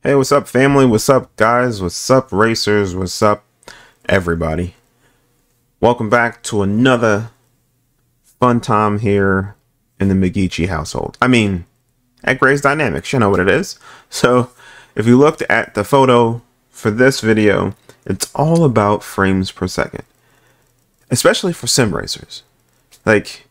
Hey, what's up, family? What's up, guys? What's up, racers? What's up, everybody? Welcome back to another fun time here in the McGeechee household. I mean, at Gray's Dynamics, you know what it is. So, if you looked at the photo for this video, it's all about frames per second, especially for sim racers. Like,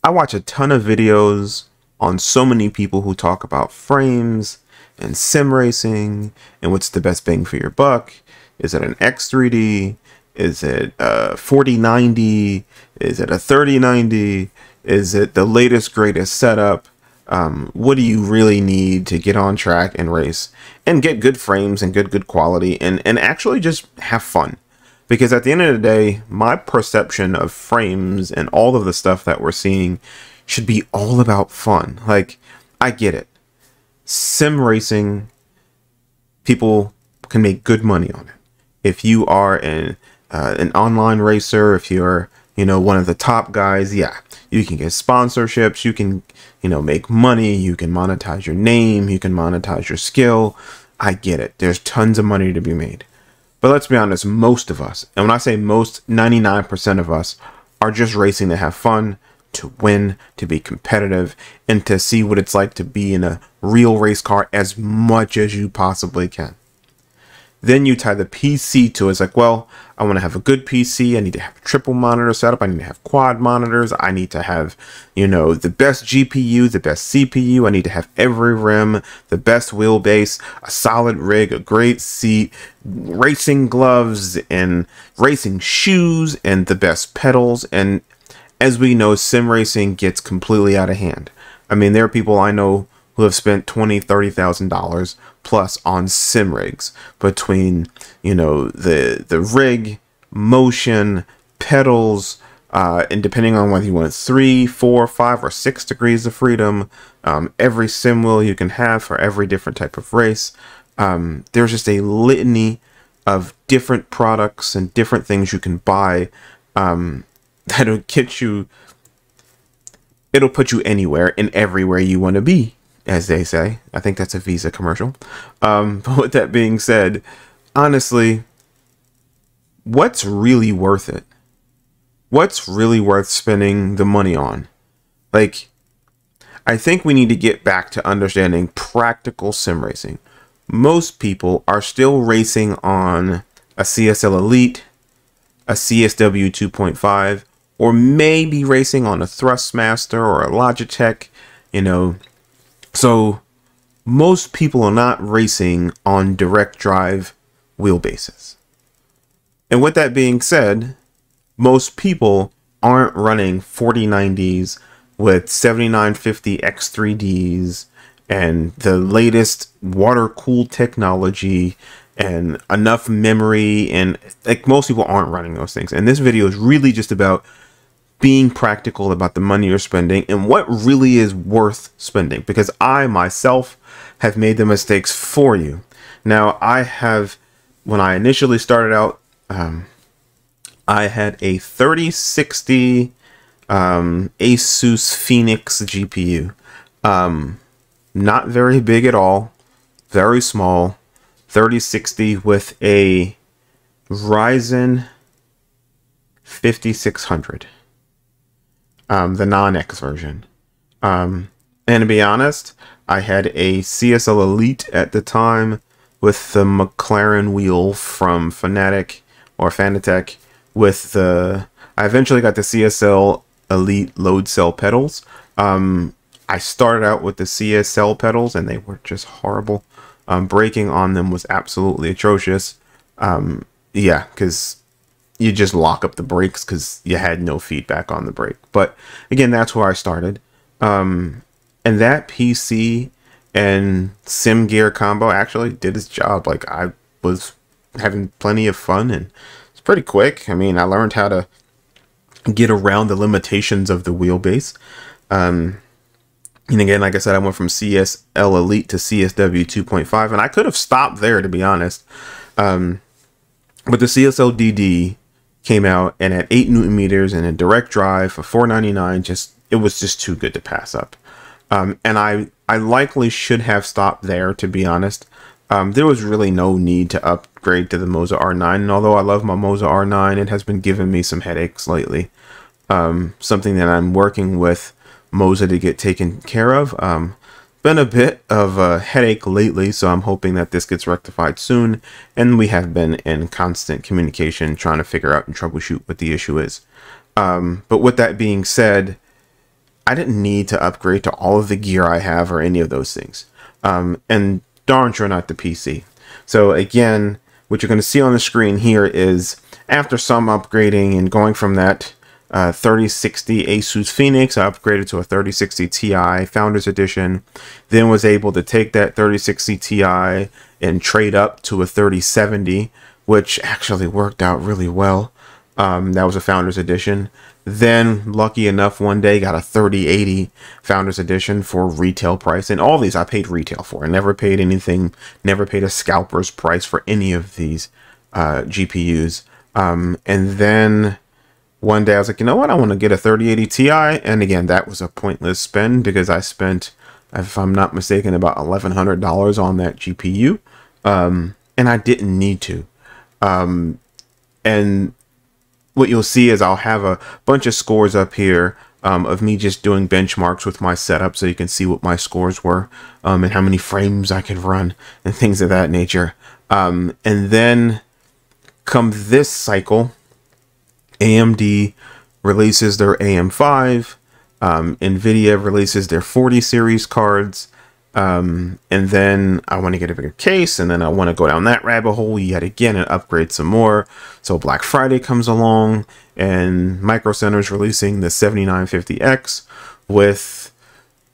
I watch a ton of videos on so many people who talk about frames and sim racing and what's the best bang for your buck. Is it an X3D? Is it a 4090? Is it a 3090? Is it the latest greatest setup? What do you really need to get on track and race and get good frames and good quality and actually just have fun? Because at the end of the day, my perception of frames and all of the stuff that we're seeing should be all about fun. Like, I get it. Sim racing, people can make good money on it. If you are an online racer, if you're, one of the top guys, yeah, you can get sponsorships, you can, make money, you can monetize your name, you can monetize your skill. I get it. There's tons of money to be made. But let's be honest, most of us, and when I say most, 99% of us are just racing to have fun, to win, to be competitive, and to see what it's like to be in a real race car as much as you possibly can. Then you tie the PC to it. It's like, well, I want to have a good PC. I need to have a triple monitor setup. I need to have quad monitors. I need to have, the best GPU, the best CPU. I need to have every rim, the best wheelbase, a solid rig, a great seat, racing gloves, and racing shoes, and the best pedals. And as we know, sim racing gets completely out of hand. I mean, there are people I know who have spent $20,000, $30,000 plus on sim rigs between, the rig, motion, pedals, and depending on whether you want 3, 4, 5, or 6 degrees of freedom, every sim wheel you can have for every different type of race. There's just a litany of different products and different things you can buy that'll get you, it'll put you anywhere and everywhere you want to be, as they say. I think that's a Visa commercial. But with that being said, honestly, what's really worth it? What's really worth spending the money on? Like, I think we need to get back to understanding practical sim racing. Most people are still racing on a CSL Elite, a CSW 2.5, or maybe racing on a Thrustmaster or a Logitech, So most people are not racing on direct drive wheelbases. And with that being said, most people aren't running 4090s with 7950 X3Ds and the latest water-cooled technology and enough memory, and like most people aren't running those things. And this video is really just about being practical about the money you're spending and what really is worth spending, because I myself have made the mistakes for you. Now, when I initially started out, I had a 3060 Asus Phoenix GPU. Not very big at all, very small, 3060 with a Ryzen 5600. The non-X version. And to be honest, I had a CSL Elite at the time with the McLaren wheel from Fanatec I eventually got the CSL Elite load cell pedals. I started out with the CSL pedals and they were just horrible. Braking on them was absolutely atrocious. Yeah, because you just lock up the brakes because you had no feedback on the brake. But again, that's where I started. And that PC and sim gear combo actually did its job. Like, I was having plenty of fun and it's pretty quick. I mean, I learned how to get around the limitations of the wheelbase. And again, like I said, I went from CSL Elite to CSW 2.5, and I could have stopped there, to be honest. But the CSL DD came out, and at 8 Newton meters and a direct drive for $499, it was just too good to pass up. And I likely should have stopped there, to be honest. There was really no need to upgrade to the Moza R9, and although I love my Moza R9, it has been giving me some headaches lately. Something that I'm working with Moza to get taken care of. Been a bit of a headache lately, so I'm hoping that this gets rectified soon, and we have been in constant communication trying to figure out and troubleshoot what the issue is. But with that being said, I didn't need to upgrade to all of the gear I have or any of those things. And darn sure not the PC. So again, what you're going to see on the screen here is after some upgrading and going from that 3060 Asus Phoenix, I upgraded to a 3060 Ti Founders Edition, then was able to take that 3060 Ti and trade up to a 3070, which actually worked out really well. That was a Founders Edition. Then, lucky enough, one day got a 3080 Founders Edition for retail price. And all these I paid retail for. I never paid anything, never paid a scalper's price for any of these GPUs. And then one day I was like, you know what? I want to get a 3080 Ti. And again, that was a pointless spend because I spent, if I'm not mistaken, about $1,100 on that GPU. And I didn't need to. And what you'll see is I'll have a bunch of scores up here of me just doing benchmarks with my setup so you can see what my scores were and how many frames I could run and things of that nature. And then come this cycle, AMD releases their AM5, Nvidia releases their 40 series cards, and then I want to get a bigger case, and then I want to go down that rabbit hole yet again and upgrade some more. So Black Friday comes along, and Micro Center's releasing the 7950X with,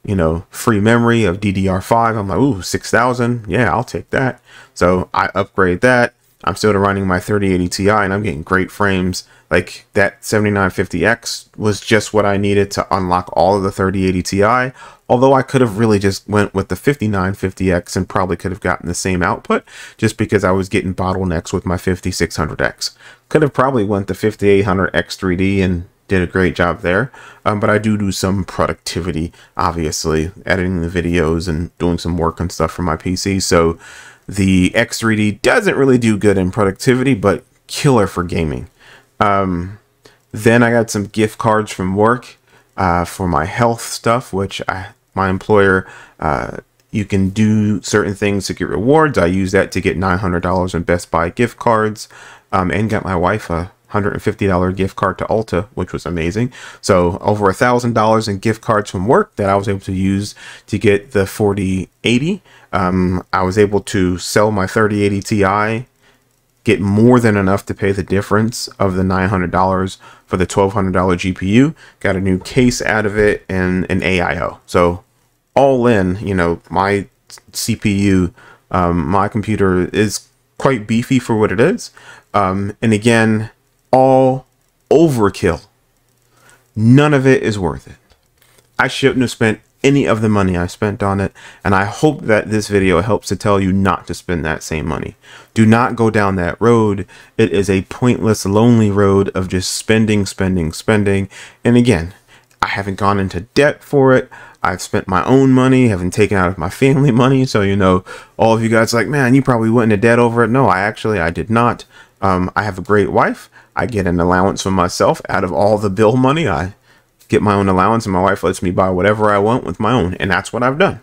you know, free memory of DDR5. I'm like, ooh, 6,000. Yeah, I'll take that. So I upgrade that. I'm still running my 3080 Ti, and I'm getting great frames. Like, that 7950X was just what I needed to unlock all of the 3080 Ti. Although I could have really just went with the 5950X and probably could have gotten the same output just because I was getting bottlenecks with my 5600X. Could have probably went the 5800X 3D and did a great job there. But I do some productivity, obviously, editing the videos and doing some work and stuff for my PC. So the X3D doesn't really do good in productivity, but killer for gaming. Then I got some gift cards from work for my health stuff, which my employer, you can do certain things to get rewards. I use that to get $900 in Best Buy gift cards, and got my wife a $150 gift card to Ulta, which was amazing. So over $1,000 in gift cards from work that I was able to use to get the 4080. I was able to sell my 3080 Ti, get more than enough to pay the difference of the $900 for the $1,200 GPU, got a new case out of it, and an AIO. So all in, you know, my CPU, my computer is quite beefy for what it is. And again, all overkill. None of it is worth it. I shouldn't have spent any of the money I spent on it, and I hope that this video helps to tell you not to spend that same money. Do not go down that road. It is a pointless, lonely road of just spending. And again, I haven't gone into debt for it. I've spent my own money, haven't taken out of my family money. So, you know, all of you guys are like, man, you probably went into debt over it. No, I did not. I have a great wife. I get an allowance for myself out of all the bill money. I get my own allowance, and my wife lets me buy whatever I want with my own, and that's what I've done.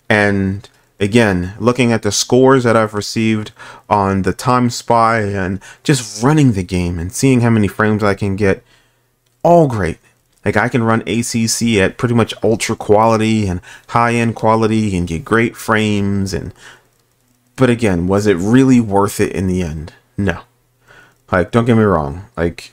And again, looking at the scores that I've received on the Time Spy and just running the game and seeing how many frames I can get, all great. Like, I can run ACC at pretty much ultra quality and high-end quality and get great frames. But again, was it really worth it in the end? No. Like, don't get me wrong. Like,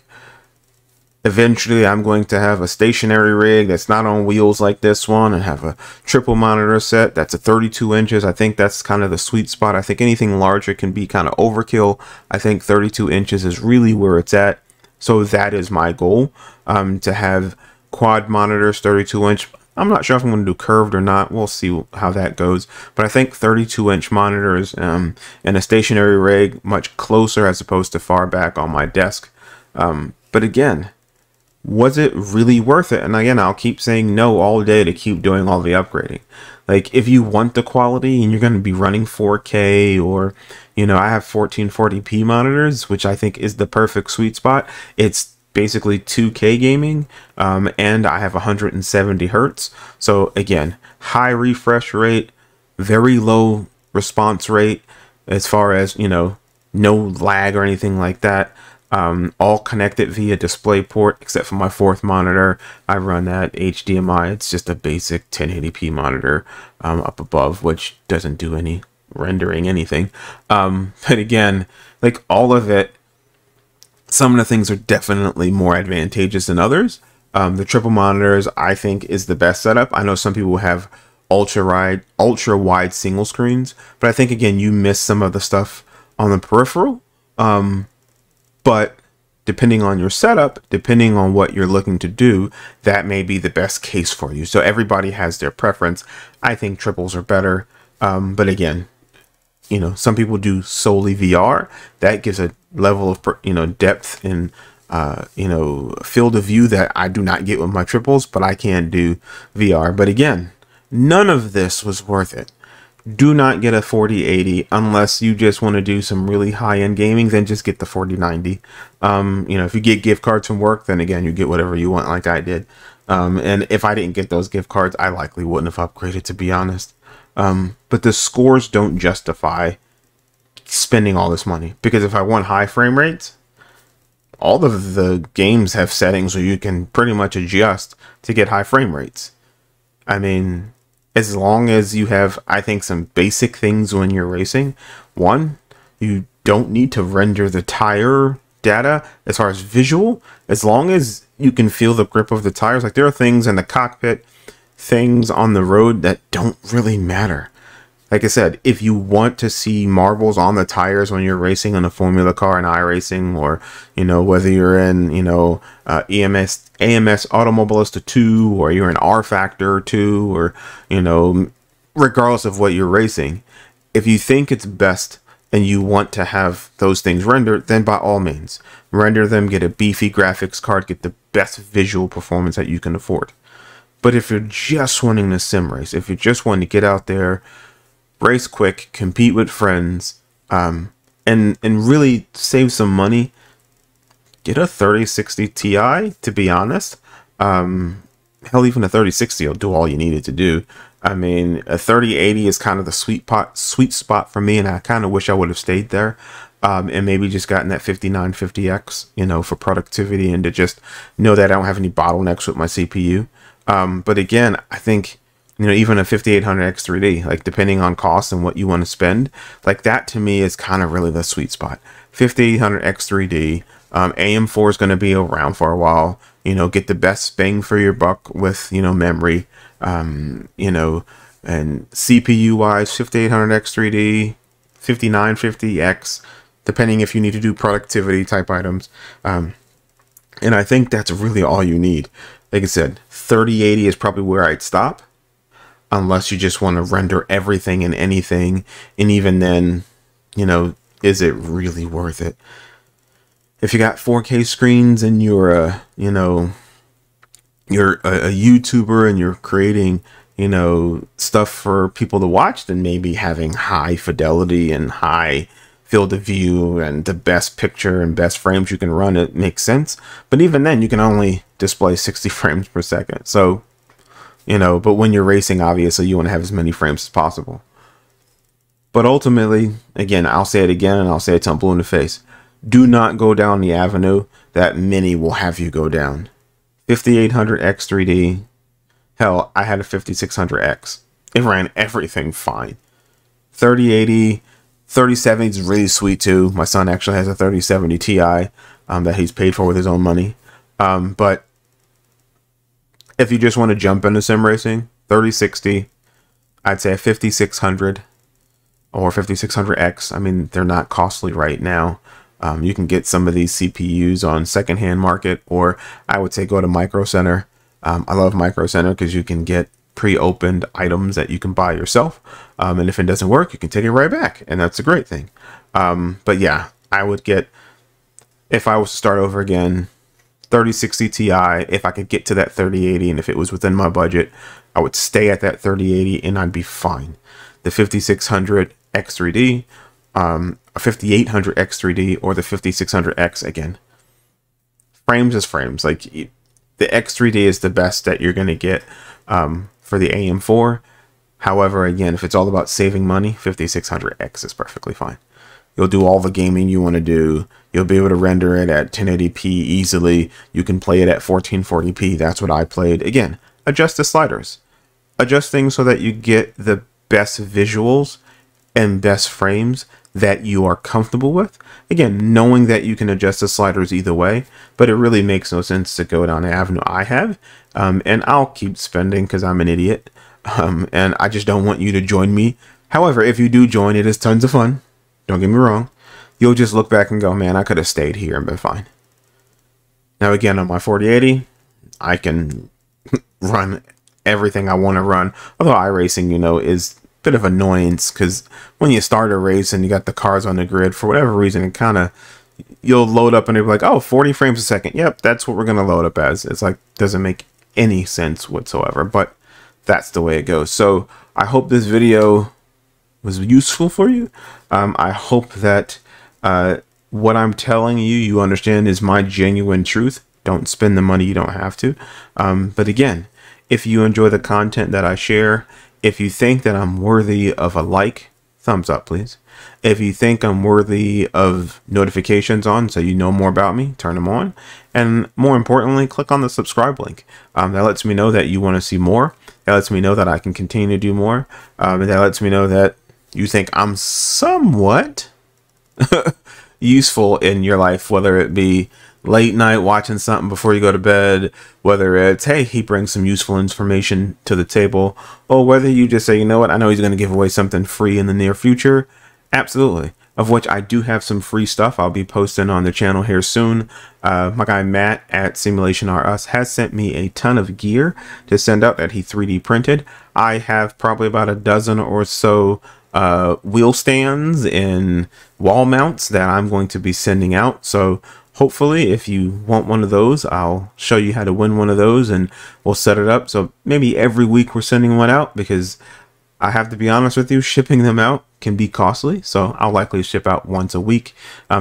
eventually I'm going to have a stationary rig that's not on wheels like this one and have a triple monitor set that's a 32 inches. I think that's kind of the sweet spot. I think anything larger can be kind of overkill. I think 32 inches is really where it's at. So that is my goal, to have quad monitors, 32 inch. I'm not sure if I'm going to do curved or not. We'll see how that goes. But I think 32-inch monitors and a stationary rig much closer as opposed to far back on my desk. But again, was it really worth it? And again, I'll keep saying no all day to keep doing all the upgrading. Like, if you want the quality and you're going to be running 4K, or, you know, I have 1440p monitors, which I think is the perfect sweet spot. It's basically 2K gaming, and I have 170 hertz. So again, high refresh rate, very low response rate as far as, you know, no lag or anything like that. All connected via DisplayPort, except for my fourth monitor. I run that HDMI. It's just a basic 1080p monitor up above, which doesn't do any rendering anything. But again, like, all of it, some of the things are definitely more advantageous than others. The triple monitors, I think, is the best setup. I know some people have ultra wide single screens, but I think, again, you miss some of the stuff on the peripheral. But depending on your setup, depending on what you're looking to do, that may be the best case for you. So everybody has their preference. I think triples are better. But again, you know, some people do solely VR. That gives a level of, you know, depth and, you know, field of view that I do not get with my triples, but I can do VR. But again, none of this was worth it. Do not get a 4080 unless you just want to do some really high-end gaming. Then just get the 4090. You know, if you get gift cards from work, then again, you get whatever you want, like I did. And if I didn't get those gift cards, I likely wouldn't have upgraded, to be honest. But the scores don't justify spending all this money, because if I want high frame rates, all of the games have settings where you can pretty much adjust to get high frame rates. I mean, as long as you have, I think, some basic things when you're racing. One, you don't need to render the tire data as far as visual, as long as you can feel the grip of the tires. Like, there are things in the cockpit, things on the road that don't really matter. Like I said, if you want to see marbles on the tires when you're racing in a Formula car and iRacing, or, you know, whether you're in, you know, AMS Automobilista 2, or you're in R Factor 2, or, you know, regardless of what you're racing, if you think it's best and you want to have those things rendered, then by all means, render them, get a beefy graphics card, get the best visual performance that you can afford. But if you're just wanting to sim race, if you just want to get out there, race quick, compete with friends, and really save some money, get a 3060 Ti, to be honest. Hell, even a 3060 will do all you need it to do. I mean, a 3080 is kind of the sweet spot for me, and I kind of wish I would have stayed there, and maybe just gotten that 5950X, you know, for productivity, and to just know that I don't have any bottlenecks with my CPU. But again, I think, you know, even a 5800X3D, like, depending on cost and what you want to spend, like, that to me is kind of really the sweet spot. 5800X3D, AM4 is going to be around for a while. You know, get the best bang for your buck with, you know, memory, you know, and CPU wise, 5800X3D, 5950X, depending if you need to do productivity type items. And I think that's really all you need. Like I said, 3080 is probably where I'd stop, unless you just want to render everything and anything. And even then, you know, is it really worth it? If you got 4K screens and you're you know, you're a YouTuber and you're creating, you know, stuff for people to watch, then maybe having high fidelity and high field of view and the best picture and best frames you can run, it makes sense. But even then, you can only display 60 frames per second. So, you know, but when you're racing, obviously you want to have as many frames as possible. But ultimately, again, I'll say it again, and I'll say it till I'm blue in the face. Do not go down the avenue that many will have you go down. 5800X3D. Hell, I had a 5600X. It ran everything fine. 3080, 3070 is really sweet too. My son actually has a 3070 Ti that he's paid for with his own money. But if you just want to jump into sim racing, 3060, I'd say a 5600 or 5600X. I mean, they're not costly right now. You can get some of these CPUs on secondhand market, or I would say go to Micro Center. I love Micro Center because you can get pre-opened items that you can buy yourself. And if it doesn't work, you can take it right back. And that's a great thing. But yeah, I would get, if I was to start over again, 3060 Ti. If I could get to that 3080 and if it was within my budget, I would stay at that 3080 and I'd be fine. The 5600 X3D, a 5800 X3D, or the 5600X again. Frames is frames. Like, the X3D is the best that you're going to get for the AM4. However, again, if it's all about saving money, 5600X is perfectly fine. You'll do all the gaming you want to do. You'll be able to render it at 1080p easily. You can play it at 1440p. That's what I played. Again, adjust the sliders. Adjust things so that you get the best visuals and best frames that you are comfortable with. Again, knowing that you can adjust the sliders either way, but it really makes no sense to go down the avenue I have. And I'll keep spending because I'm an idiot. And I just don't want you to join me. However, if you do join, it is tons of fun. Don't get me wrong. You'll just look back and go, man, I could have stayed here and been fine. Now, again, on my 4080, I can run everything I want to run. Although iRacing, you know, is a bit of annoyance because when you start a race and you got the cars on the grid, for whatever reason, it kind of, you'll load up and it'll be like, oh, 40 frames a second. Yep, that's what we're going to load up as. It's like, doesn't make any sense whatsoever, but that's the way it goes. So I hope this video was useful for you. I hope that what I'm telling you, you understand is my genuine truth. Don't spend the money you don't have to. But again, if you enjoy the content that I share, if you think that I'm worthy of a like, thumbs up, please. If you think I'm worthy of notifications on so you know more about me, turn them on. And more importantly, click on the subscribe link. That lets me know that you want to see more. That lets me know that I can continue to do more. And that lets me know that you think I'm somewhat useful in your life, whether it be late night watching something before you go to bed, whether it's, hey, he brings some useful information to the table, or whether you just say, you know what, I know he's going to give away something free in the near future. Absolutely. Of which I do have some free stuff I'll be posting on the channel here soon. My guy Matt at Simulation R Us has sent me a ton of gear to send out that he 3D printed. I have probably about a dozen or so wheel stands and wall mounts that I'm going to be sending out. So hopefully if you want one of those, I'll show you how to win one of those and we'll set it up. So maybe every week we're sending one out, because I have to be honest with you, shipping them out can be costly. So I'll likely ship out once a week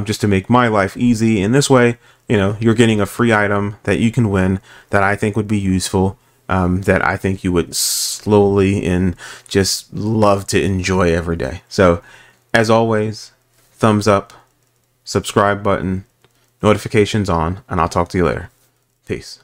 just to make my life easy. And this way, you know, you're getting a free item that you can win that I think would be useful, that I think you would slowly and just love to enjoy every day. So as always, thumbs up, subscribe button, notifications on, and I'll talk to you later. Peace.